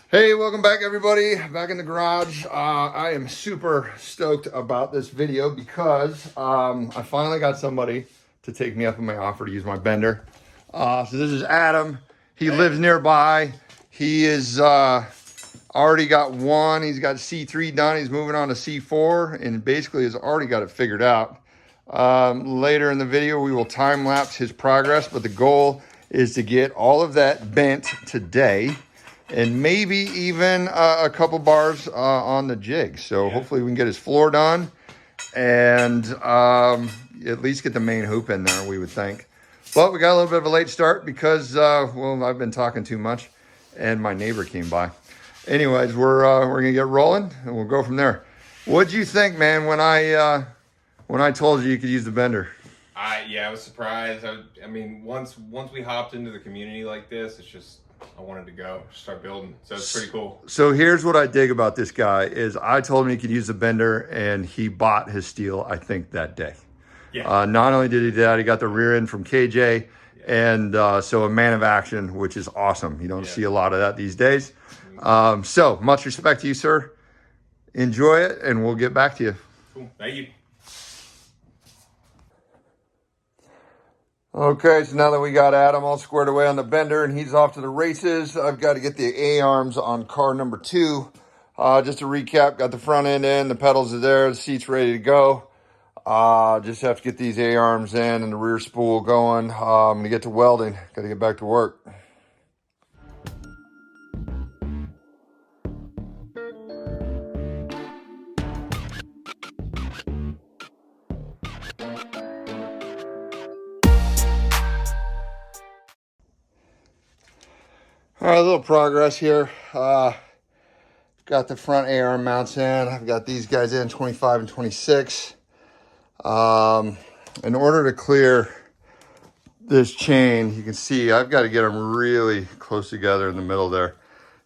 Hey, welcome back everybody, back in the garage. I am super stoked about this video because I finally got somebody to take me up on my offer to use my bender. So this is Adam. He lives nearby. He is already got one. He's got C3 done. He's moving on to C4 and basically has already got it figured out. Later in the video, we will time lapse his progress, but the goal is to get all of that bent today and maybe even a couple bars on the jig. So hopefully we can get his floor done and at least get the main hoop in there, we would think. But we got a little bit of a late start because, well, I've been talking too much and my neighbor came by. Anyways, we're gonna get rolling and we'll go from there. What'd you think, man, when I told you could use the bender? I was surprised. I mean, once we hopped into the community like this, it's just, I wanted to go start building. So it's pretty cool. So here's what I dig about this guy is I told him he could use the bender and he bought his steel, I think, that day. Yeah. Not only did he do that, he got the rear end from KJ. And so a man of action, which is awesome. You don't see a lot of that these days. So much respect to you, sir. Enjoy it and we'll get back to you. Cool. Thank you. Okay, so now that we got Adam all squared away on the bender and he's off to the races, I've got to get the A-arms on car number 2. Just to recap, got the front end in, the pedals are there, the seat's ready to go. Just have to get these A-arms in and the rear spool going. I'm going to get to welding. Got to get back to work. All right, a little progress here. Got the front A-arm mounts in. I've got these guys in, 25 and 26. In order to clear this chain, you can see I've got to get them really close together in the middle there.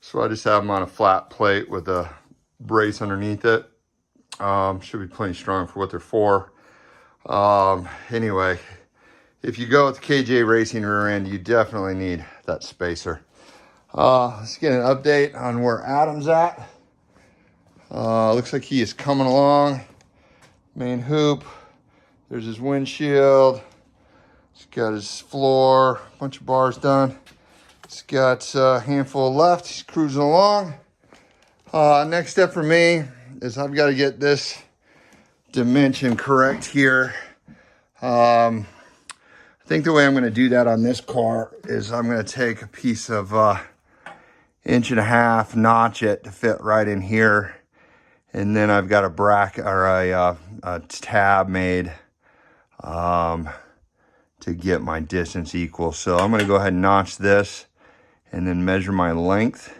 So I just have them on a flat plate with a brace underneath it. Should be plenty strong for what they're for. Anyway, if you go with the KJRaycing rear end, you definitely need that spacer. Let's get an update on where Adam's at. Looks like he is coming along. Main hoop. There's his windshield. He's got his floor. A bunch of bars done. He's got a handful left. He's cruising along. Next step for me is I've got to get this dimension correct here. I think the way I'm going to do that on this car is I'm going to take a piece of 1.5 inch, notch it to fit right in here. And then I've got a bracket or a tab made to get my distance equal. So I'm going to go ahead and notch this and then measure my length.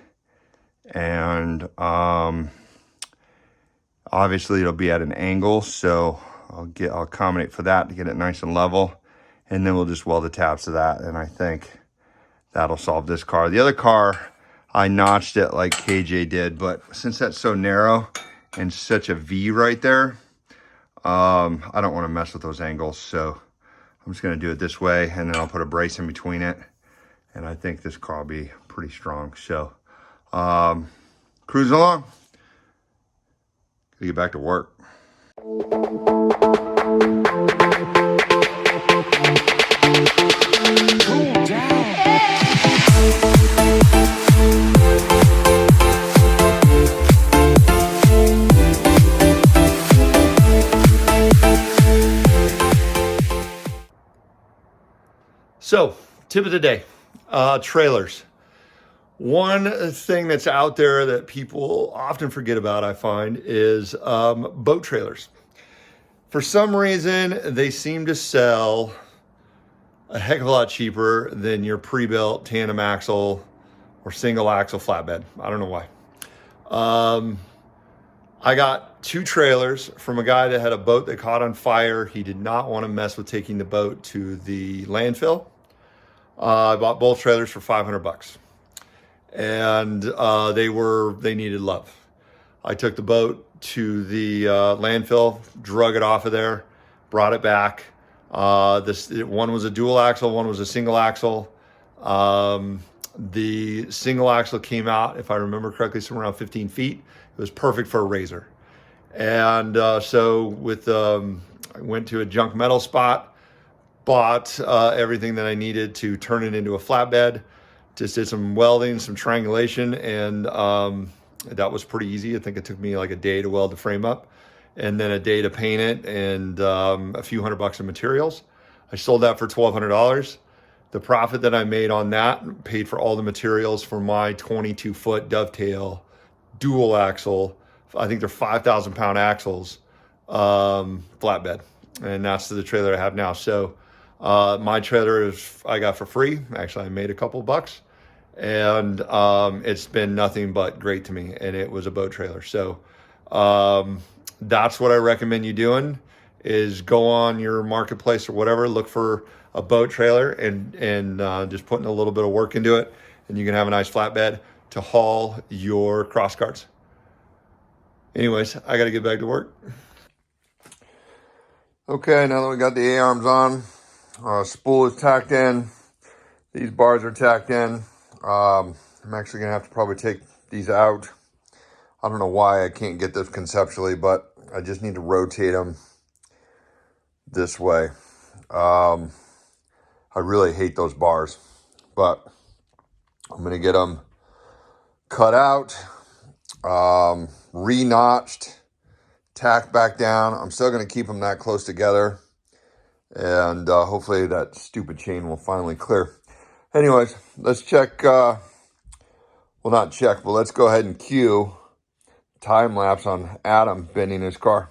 And obviously it'll be at an angle. So I'll accommodate for that to get it nice and level. And then we'll just weld the tabs to that. And I think that'll solve this car. The other car, I notched it like KJ did, but since that's so narrow and such a V right there, I don't want to mess with those angles. So I'm just going to do it this way, and then I'll put a brace in between it. And I think this car will be pretty strong. So cruising along. Gotta get back to work. So, tip of the day, trailers. One thing that's out there that people often forget about, I find, is boat trailers. For some reason, they seem to sell a heck of a lot cheaper than your pre-built tandem axle or single axle flatbed. I don't know why. I got 2 trailers from a guy that had a boat that caught on fire. He did not want to mess with taking the boat to the landfill. I bought both trailers for $500, and they needed love. I took the boat to the landfill, drug it off of there, brought it back. One was a dual axle, one was a single axle. The single axle came out, if I remember correctly, somewhere around 15 feet. It was perfect for a razor. And so with I went to a junk metal spot, bought everything that I needed to turn it into a flatbed. Just did some welding, some triangulation, and that was pretty easy. I think it took me like a day to weld the frame up, and then a day to paint it, and a few $100 of materials. I sold that for $1,200. The profit that I made on that paid for all the materials for my 22-foot dovetail dual axle. I think they're 5,000 pound axles, flatbed. And that's the trailer I have now. So my trailer is I got for free. Actually, I made a couple bucks, and it's been nothing but great to me. And it was a boat trailer. So that's what I recommend you doing, is go on your marketplace or whatever, look for a boat trailer, and just putting a little bit of work into it, and you can have a nice flatbed to haul your cross carts. Anyways, I got to get back to work. Okay, now that we got the A-arms on, spool is tacked in, these bars are tacked in. I'm actually gonna have to probably take these out. I don't know why I can't get this conceptually, but I just need to rotate them this way. I really hate those bars, but I'm gonna get them cut out, re-notched, tacked back down. I'm still gonna keep them that close together, and hopefully that stupid chain will finally clear. Anyways, let's check, well, not check, but let's go ahead and cue time lapse on Adam bending his car.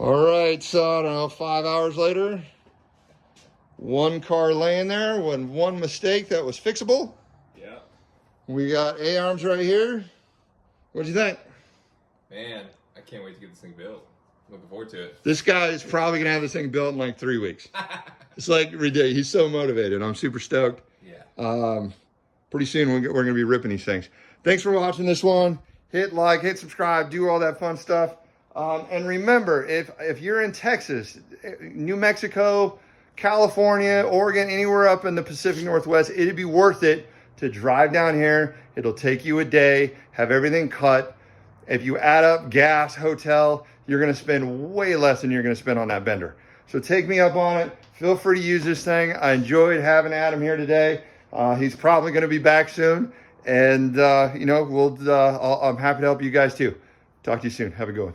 All right, so I don't know, 5 hours later, one car laying there with one mistake that was fixable. Yeah. We got A-arms right here. What'd you think? Man, I can't wait to get this thing built. Looking forward to it. This guy is probably gonna have this thing built in like 3 weeks. It's like ridiculous. He's so motivated. I'm super stoked. Yeah. Pretty soon we're gonna be ripping these things. Thanks for watching this one. Hit like, hit subscribe, do all that fun stuff. And remember, if you're in Texas, New Mexico, California, Oregon, anywhere up in the Pacific Northwest, it'd be worth it to drive down here. It'll take you a day, have everything cut. If you add up gas, hotel, you're gonna spend way less than you're gonna spend on that bender. So take me up on it. Feel free to use this thing. I enjoyed having Adam here today. He's probably gonna be back soon. And you know, I'm happy to help you guys too. Talk to you soon. Have a good one.